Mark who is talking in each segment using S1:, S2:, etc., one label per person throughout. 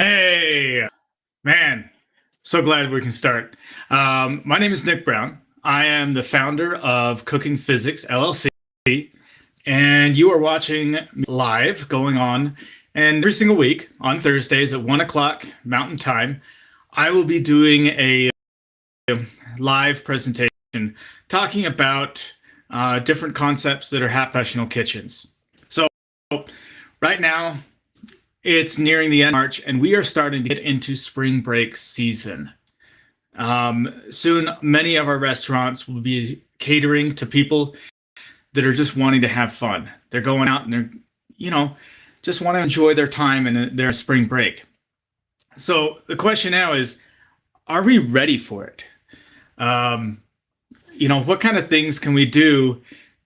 S1: Hey, man, so glad we can start. My name is Nick Brown. I am the founder of Cooking Physics LLC, and you are watching live going on. And every single week on Thursdays at 1 o'clock Mountain Time, I will be doing a live presentation talking about different concepts that are professional kitchens. So, right now, it's nearing the end of March, and we are starting to get into spring break season. Soon, many of our restaurants will be catering to people that are just wanting to have fun. They're going out and just want to enjoy their time and their spring break. So the question now is, are we ready for it? What kind of things can we do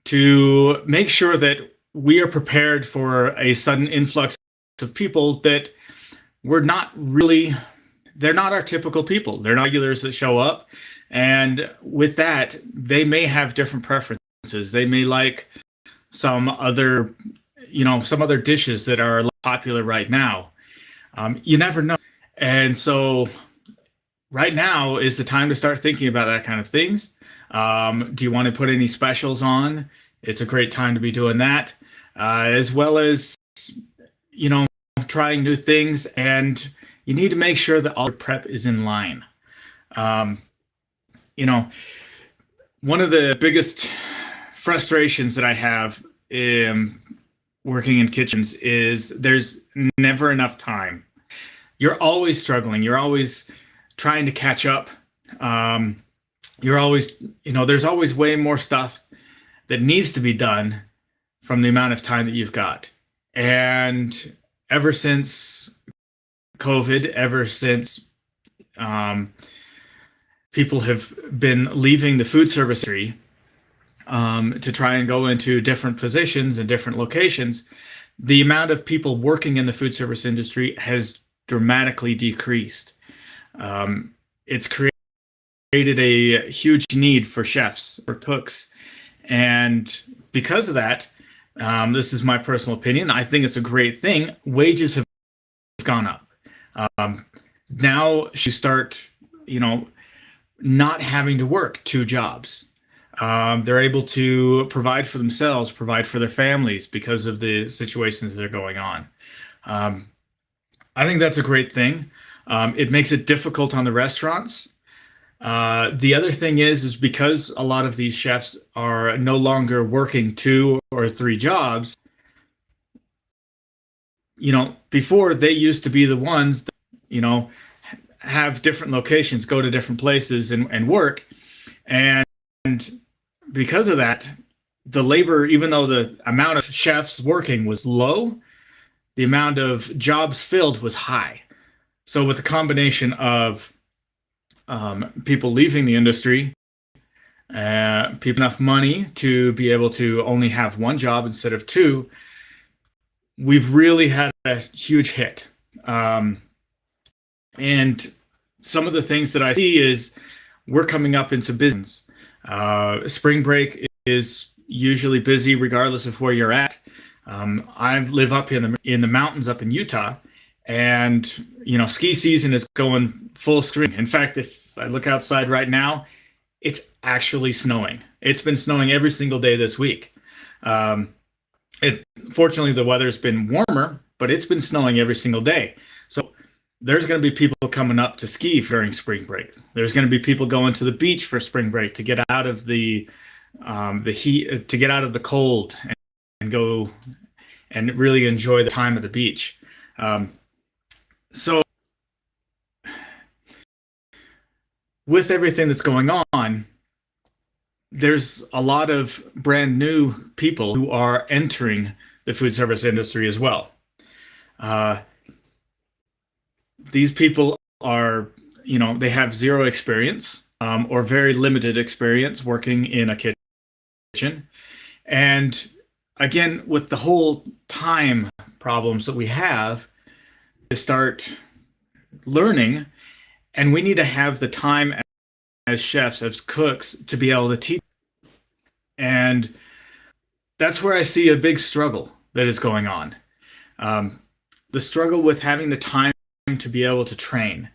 S1: to make sure that we are prepared for a sudden influx of people that we're not really, they're not our typical people. They're not regulars that show up. And with that, they may have different preferences. They may like some other, some other dishes that are popular right now. You never know. And so right now is the time to start thinking about that kind of things. Do you want to put any specials on? It's a great time to be doing that, as well as, trying new things, and you need to make sure that all your prep is in line. Um, One of the biggest frustrations that I have working in kitchens is there's never enough time. You're always struggling. You're always trying to catch up. You're always, there's always way more stuff that needs to be done from the amount of time that you've got. And ever since COVID, ever since people have been leaving the food service industry to try and go into different positions and different locations, the amount of people working in the food service industry has dramatically decreased. It's created a huge need for chefs, for cooks, and because of that, this is my personal opinion, I think it's a great thing. Wages have gone up. Now you start, not having to work two jobs. They're able to provide for themselves, provide for their families because of the situations that are going on. I think that's a great thing. It makes it difficult on the restaurants. The other thing is because a lot of these chefs are no longer working two or three jobs. Before they used to be the ones that, have different locations, go to different places and work. And because of that, the labor, even though the amount of chefs working was low, the amount of jobs filled was high. So with the combination of people leaving the industry, people enough money to be able to only have one job instead of two, we've really had a huge hit. And some of the things that I see is we're coming up into business. Spring break is usually busy regardless of where you're at. I live up in the mountains up in Utah, and ski season is going full stream. In fact, if I look outside right now, it's actually snowing. It's been snowing every single day this week. Fortunately, the weather's been warmer, but it's been snowing every single day. So there's going to be people coming up to ski during spring break. There's going to be people going to the beach for spring break to get out of the heat, to get out of the cold, and go and really enjoy the time at the beach. So with everything that's going on, there's a lot of brand new people who are entering the food service industry as well. These people are, they have zero experience or very limited experience working in a kitchen. And again, with the whole time problems that we have, to start learning, and we need to have the time as chefs, as cooks, to be able to teach. And that's where I see a big struggle that is going on. The struggle with having the time to be able to train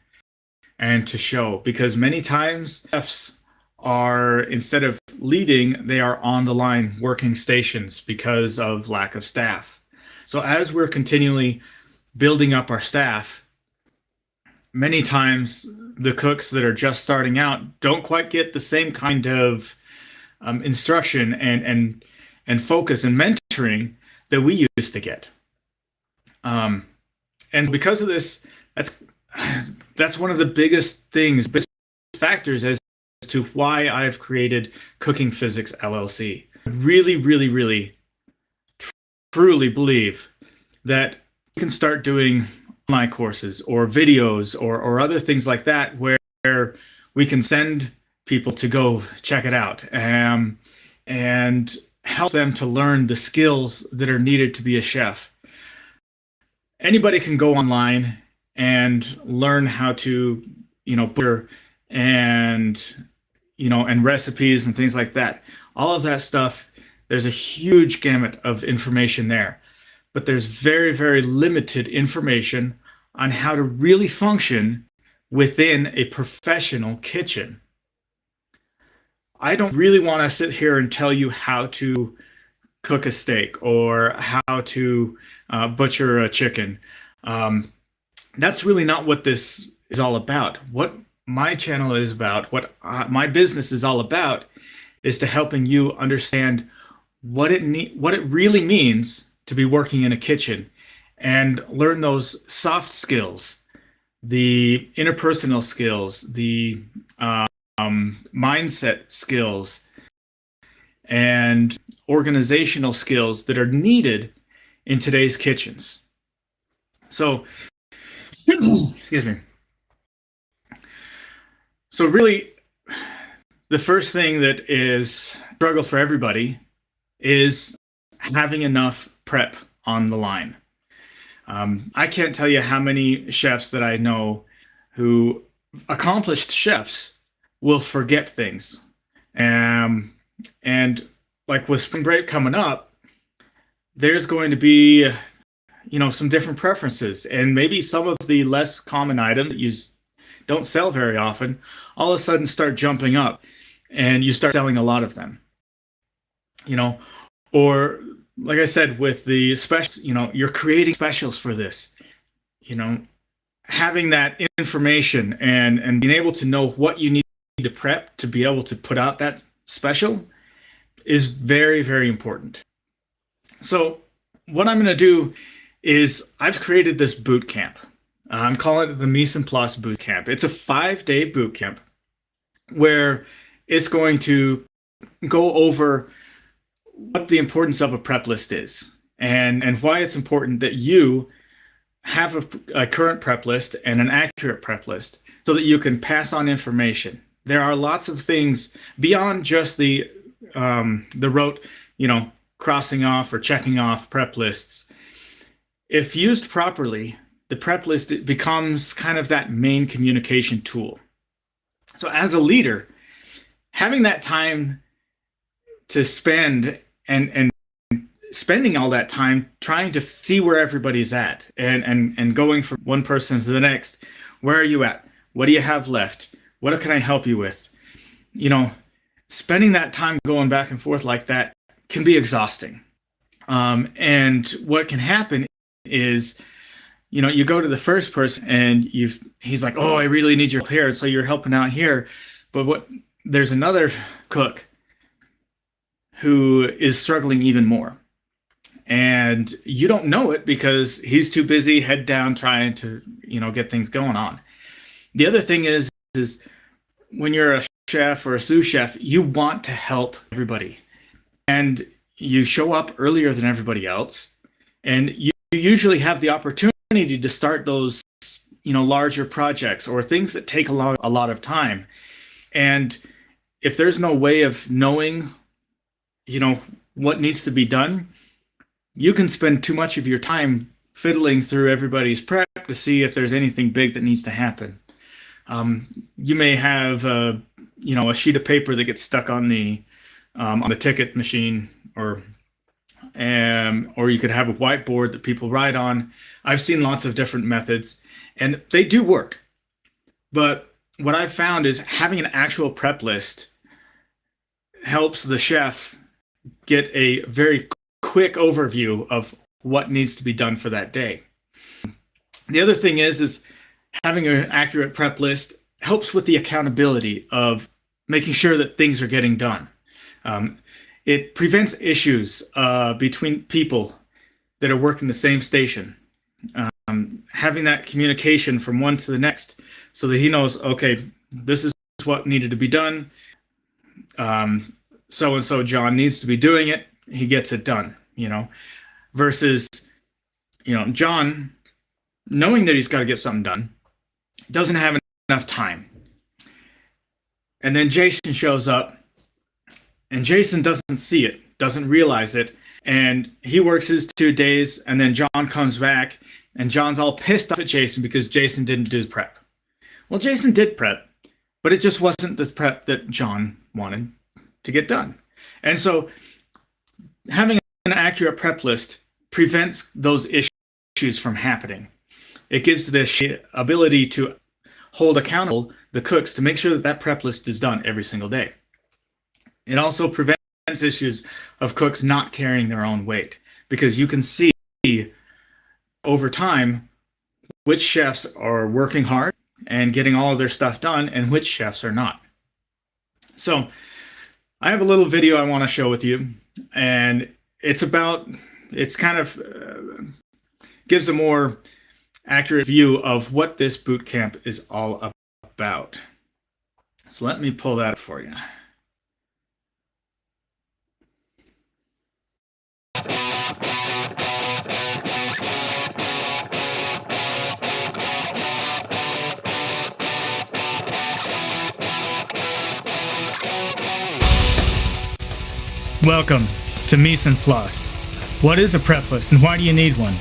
S1: and to show, because many times chefs are, instead of leading, they are on the line working stations because of lack of staff. So as we're continually building up our staff, many times the cooks that are just starting out don't quite get the same kind of instruction and focus and mentoring that we used to get. And because of this, that's one of the biggest things, biggest factors as to why I've created Cooking Physics LLC. I really, really, really, truly believe that you can start doing online courses or videos or other things like that where we can send people to go check it out and help them to learn the skills that are needed to be a chef. Anybody can go online and learn how to, butcher and, and recipes and things like that. All of that stuff, there's a huge gamut of information there. But there's very, very limited information on how to really function within a professional kitchen. I don't really want to sit here and tell you how to cook a steak or how to butcher a chicken. That's really not what this is all about. What my channel is about, what my business is all about, is to helping you understand what it really means to be working in a kitchen and learn those soft skills, the interpersonal skills, the mindset skills, and organizational skills that are needed in today's kitchens. So, excuse me. So really, the first thing that is a struggle for everybody is having enough prep on the line. I can't tell you how many chefs that I know who, accomplished chefs, will forget things. And like with spring break coming up, there's going to be, some different preferences, and maybe some of the less common items that you don't sell very often, all of a sudden start jumping up, and you start selling a lot of them. Or like I said, with the specials, you're creating specials for this. Having that information and being able to know what you need to prep to be able to put out that special is very, very important. So what I'm going to do is I've created this boot camp. I'm calling it the Mise boot camp. It's a 5-day boot camp where it's going to go over what the importance of a prep list is and why it's important that you have a current prep list and an accurate prep list so that you can pass on information. There are lots of things beyond just the rote, crossing off or checking off prep lists. If used properly, the prep list becomes kind of that main communication tool. So as a leader, having that time to spend and spending all that time trying to see where everybody's at and going from one person to the next. Where are you at? What do you have left? What can I help you with? Spending that time going back and forth like that can be exhausting. And what can happen is, you go to the first person and he's like, oh, I really need your help here. So you're helping out here. But there's another cook who is struggling even more. And you don't know it because he's too busy head down trying to, get things going on. The other thing is when you're a chef or a sous chef, you want to help everybody. And you show up earlier than everybody else. And you usually have the opportunity to start those, larger projects or things that take a lot of time. And if there's no way of knowing, what needs to be done, you can spend too much of your time fiddling through everybody's prep to see if there's anything big that needs to happen. You may have, a sheet of paper that gets stuck on the ticket machine or or you could have a whiteboard that people write on. I've seen lots of different methods, and they do work. But what I've found is having an actual prep list helps the chef get a very quick overview of what needs to be done for that day. The other thing is having an accurate prep list helps with the accountability of making sure that things are getting done. It prevents issues between people that are working the same station. Having that communication from one to the next so that he knows, okay, this is what needed to be done. So-and-so John needs to be doing it. He gets it done, versus, John, knowing that he's got to get something done, doesn't have enough time. And then Jason shows up, and Jason doesn't see it, doesn't realize it, and he works his 2 days, and then John comes back, and John's all pissed off at Jason because Jason didn't do the prep. Well, Jason did prep, but it just wasn't the prep that John wanted to get done. And so having an accurate prep list prevents those issues from happening. It gives the ability to hold accountable the cooks to make sure that that prep list is done every single day. It also prevents issues of cooks not carrying their own weight, because you can see over time which chefs are working hard and getting all of their stuff done and which chefs are not. So I have a little video I want to show with you, and it's kind of gives a more accurate view of what this boot camp is all about. So let me pull that up for you. Welcome to Mise Plus. What is a prep list and why do you need one?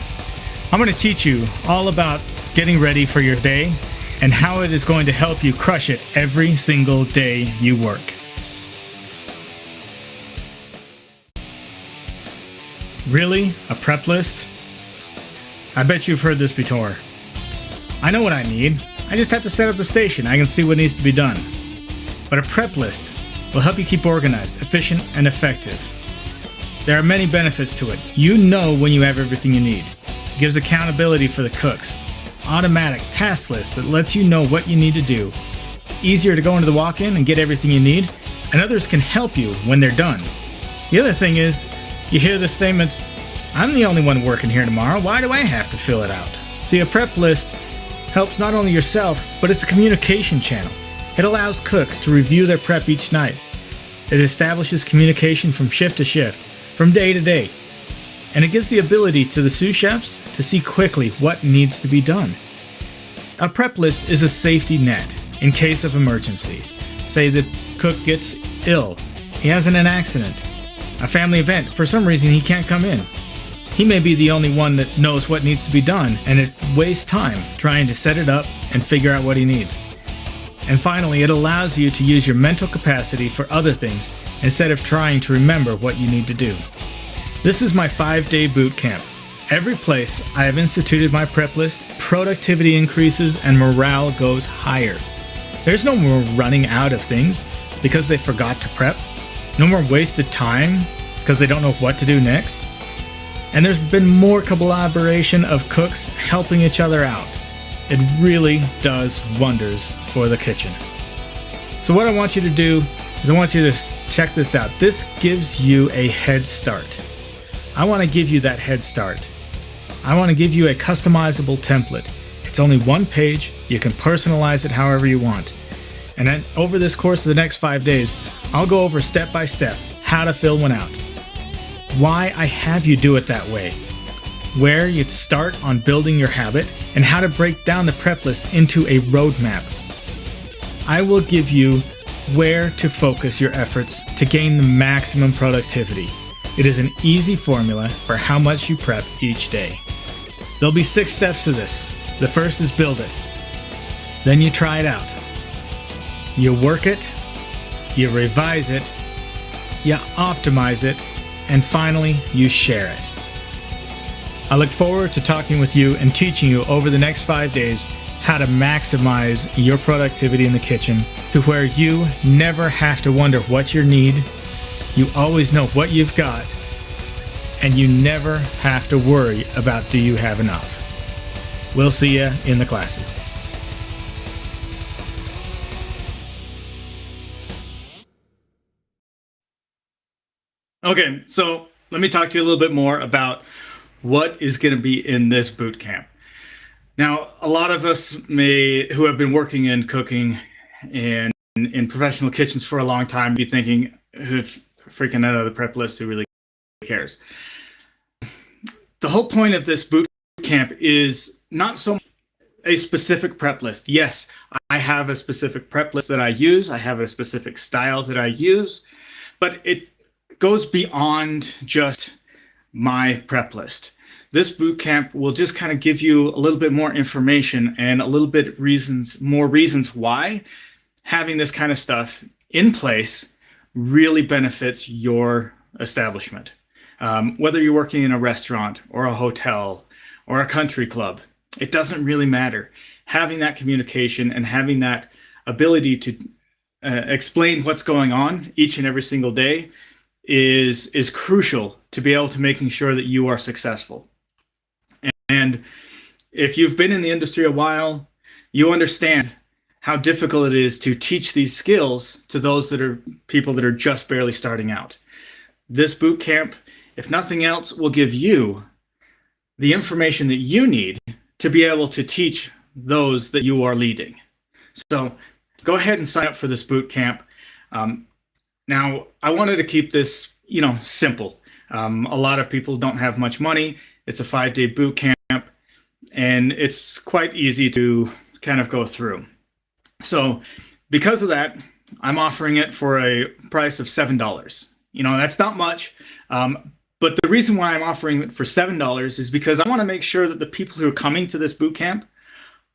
S1: I'm going to teach you all about getting ready for your day and how it is going to help you crush it every single day you work. Really? A prep list? I bet you've heard this before. I know what I need. I just have to set up the station. I can see what needs to be done. But a prep list will help you keep organized, efficient, and effective. There are many benefits to it. You know when you have everything you need. It gives accountability for the cooks. Automatic task list that lets you know what you need to do. It's easier to go into the walk-in and get everything you need, and others can help you when they're done. The other thing is, you hear the statement, I'm the only one working here tomorrow, why do I have to fill it out? See, a prep list helps not only yourself, but it's a communication channel. It allows cooks to review their prep each night. It establishes communication from shift to shift, from day to day. And it gives the ability to the sous chefs to see quickly what needs to be done. A prep list is a safety net in case of emergency. Say the cook gets ill, he has an accident, a family event, for some reason he can't come in. He may be the only one that knows what needs to be done, and it wastes time trying to set it up and figure out what he needs. And finally, it allows you to use your mental capacity for other things instead of trying to remember what you need to do. This is my 5-day boot camp. Every place I have instituted my prep list, productivity increases and morale goes higher. There's no more running out of things because they forgot to prep. No more wasted time because they don't know what to do next. And there's been more collaboration of cooks helping each other out. It really does wonders for the kitchen. So what I want you to do is I want you to check this out. This gives you a head start. I want to give you that head start. I want to give you a customizable template. It's only one page. You can personalize it however you want. And then over this course of the next 5 days, I'll go over step by step how to fill one out. Why I have you do it that way. Where you start on building your habit, and how to break down the prep list into a roadmap. I will give you where to focus your efforts to gain the maximum productivity. It is an easy formula for how much you prep each day. There'll be 6 steps to this. The first is build it. Then you try it out. You work it, you revise it, you optimize it, and finally, you share it. I look forward to talking with you and teaching you over the next 5 days how to maximize your productivity in the kitchen to where you never have to wonder what you need, you always know what you've got, and you never have to worry about do you have enough. We'll see you in the classes. Okay, so let me talk to you a little bit more about what is going to be in this boot camp. Now, a lot of us who have been working in cooking and in professional kitchens for a long time, be thinking, who freaking out of the prep list, who really cares? The whole point of this boot camp is not so much a specific prep list. Yes, I have a specific prep list that I use. I have a specific style that I use, but it goes beyond just my prep list. This boot camp will just kind of give you a little bit more information and a little bit more reasons why having this kind of stuff in place really benefits your establishment. Whether you're working in a restaurant or a hotel or a country club, it doesn't really matter. Having that communication and having that ability to explain what's going on each and every single day is crucial to be able to making sure that you are successful. And if you've been in the industry a while, you understand how difficult it is to teach these skills to those that are people that are just barely starting out. This boot camp, if nothing else, will give you the information that you need to be able to teach those that you are leading. So go ahead and sign up for this boot camp. Now, I wanted to keep this, simple. A lot of people don't have much money. It's a 5-day boot camp, and it's quite easy to kind of go through. So because of that, I'm offering it for a price of $7. That's not much. But the reason why I'm offering it for $7 is because I want to make sure that the people who are coming to this boot camp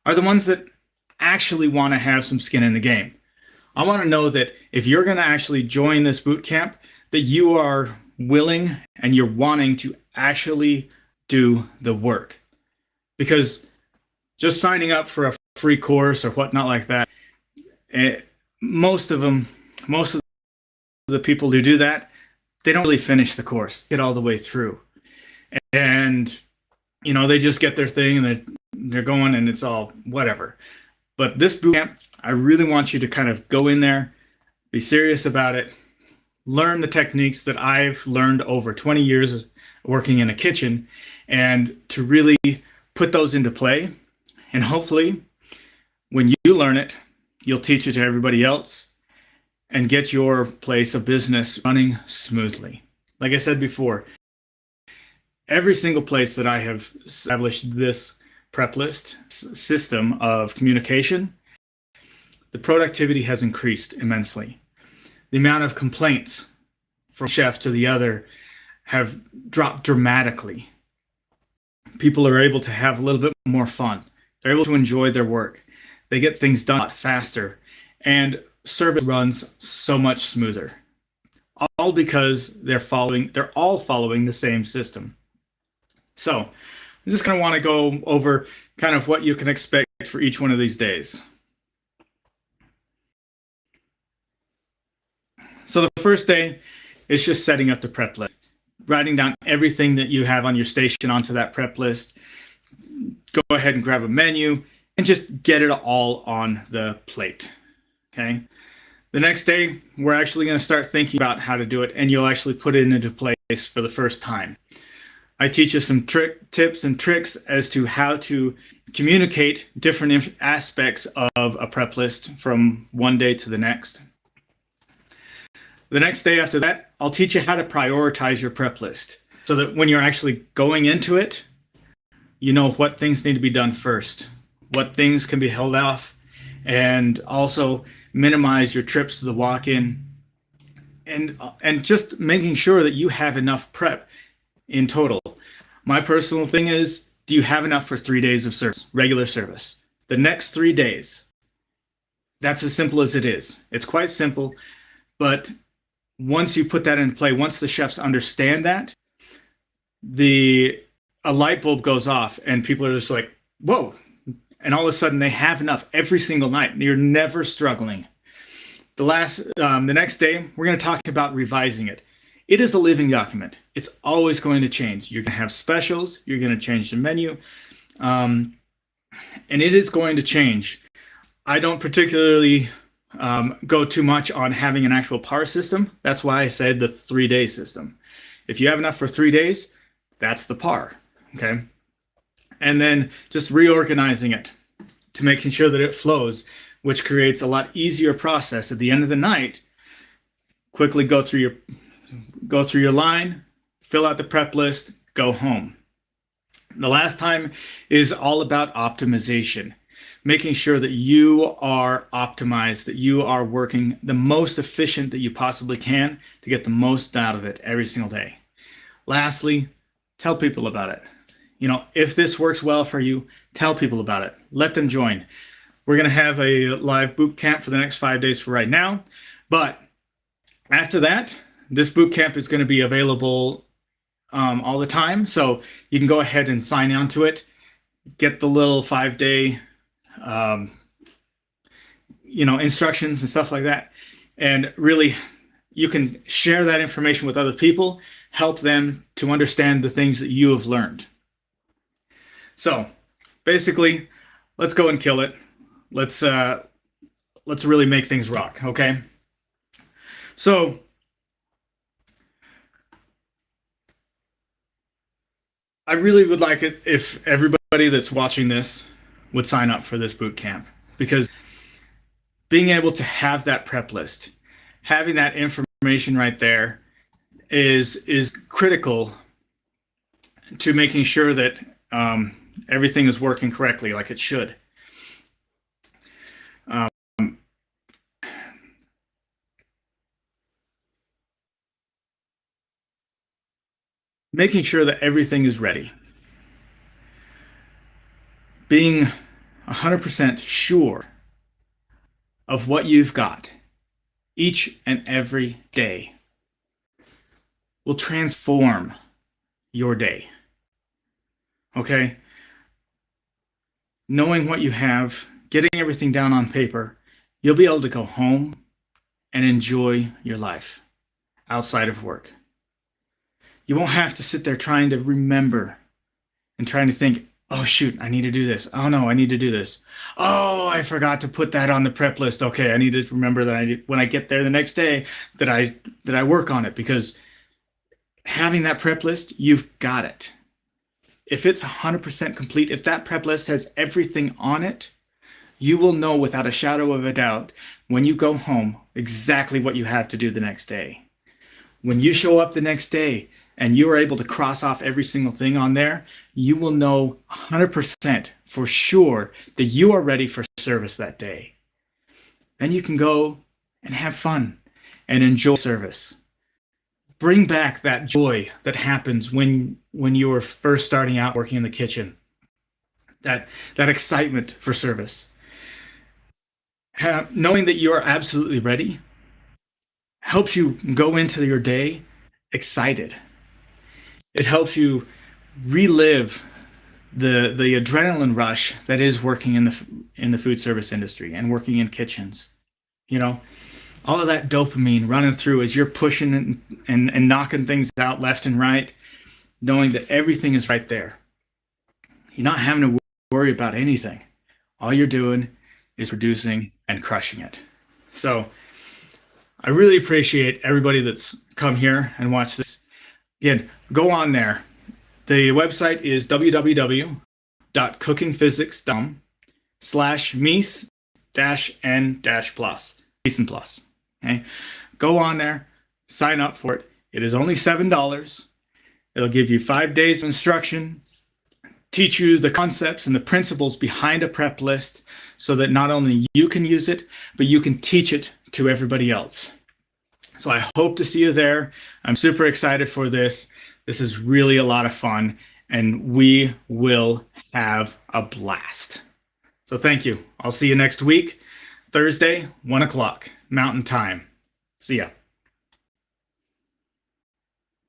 S1: are the ones that actually want to have some skin in the game. I want to know that if you're going to actually join this boot camp, that you are willing and you're wanting to actually do the work. Because just signing up for a free course or whatnot like that, most of the people who do that, they don't really finish the course, get all the way through. And, they just get their thing and they're going and it's all whatever. But this boot camp, I really want you to kind of go in there, be serious about it, learn the techniques that I've learned over 20 years working in a kitchen, and to really put those into play. And hopefully, when you learn it, you'll teach it to everybody else and get your place of business running smoothly. Like I said before, every single place that I have established this prep list system of communication, the productivity has increased immensely. The amount of complaints from chef to the other have dropped dramatically. People are able to have a little bit more fun. They're able to enjoy their work. They get things done a lot faster, and service runs so much smoother. All because they're all following the same system. So I just kind of want to go over kind of what you can expect for each one of these days. So the first day is just setting up the prep list, writing down everything that you have on your station onto that prep list. Go ahead and grab a menu and just get it all on the plate. Okay. The next day, we're actually going to start thinking about how to do it, and you'll actually put it into place for the first time. I teach you some tips and tricks as to how to communicate different aspects of a prep list from one day to the next. The next day after that, I'll teach you how to prioritize your prep list so that when you're actually going into it, you know what things need to be done first, what things can be held off, and also minimize your trips to the walk-in, and just making sure that you have enough prep in total. My personal thing is, do you have enough for 3 days of service, regular service? The next 3 days, that's as simple as it is. It's quite simple, but Once you put that in play, once the chefs understand that, the a light bulb goes off and people are just like, whoa. And all of a sudden they have enough every single night. You're never struggling. The next day, we're going to talk about revising it. It is a living document. It's always going to change. You're going to have specials. You're going to change the menu. And it is going to change. I don't particularly go too much on having an actual par system. That's why I said the 3-day system. If you have enough for 3 days, that's the par. Okay. And then just reorganizing it to making sure that it flows, which creates a lot easier process at the end of the night. Quickly go through your line, fill out the prep list, go home. The last time is all about optimization, making sure that you are optimized, that you are working the most efficient that you possibly can to get the most out of it every single day. Lastly, tell people about it. If this works well for you, tell people about it. Let them join. We're going to have a live boot camp for the next 5 days for right now. But after that, this boot camp is going to be available all the time. So you can go ahead and sign on to it, get the little 5-day instructions and stuff like that. And really, you can share that information with other people, help them to understand the things that you have learned. So basically, let's go and kill it. Let's really make things rock, okay? So I really would like it if everybody that's watching this would sign up for this boot camp, because being able to have that prep list, having that information right there is critical to making sure that everything is working correctly like it should. Making sure that everything is ready. Being 100% sure of what you've got each and every day will transform your day. Okay? Knowing what you have, getting everything down on paper, you'll be able to go home and enjoy your life outside of work. You won't have to sit there trying to remember and trying to think, oh shoot, I need to do this. Oh no, I need to do this. Oh, I forgot to put that on the prep list. Okay, I need to remember that when I get there the next day that I work on it, because having that prep list, you've got it. If it's 100% complete, if that prep list has everything on it, you will know without a shadow of a doubt when you go home exactly what you have to do the next day. When you show up the next day and you are able to cross off every single thing on there, you will know 100% for sure that you are ready for service that day. Then you can go and have fun and enjoy service. Bring back that joy that happens when you were first starting out working in the kitchen. That excitement for service. Knowing that you are absolutely ready helps you go into your day excited. It helps you relive the adrenaline rush that is working in the food service industry and working in kitchens. All of that dopamine running through as you're pushing and knocking things out left and right, knowing that everything is right there. You're not having to worry about anything. All you're doing is producing and crushing it. So I really appreciate everybody that's come here and watched this. Again, go on there. The website is www.cookingphysics.com/mise-n-plus. Mise and plus. Okay? Go on there, sign up for it. It is only $7. It'll give you 5 days of instruction, teach you the concepts and the principles behind a prep list so that not only you can use it, but you can teach it to everybody else. So I hope to see you there. I'm super excited for this. This is really a lot of fun, and we will have a blast. So thank you. I'll see you next week, Thursday, 1 o'clock Mountain Time. See ya.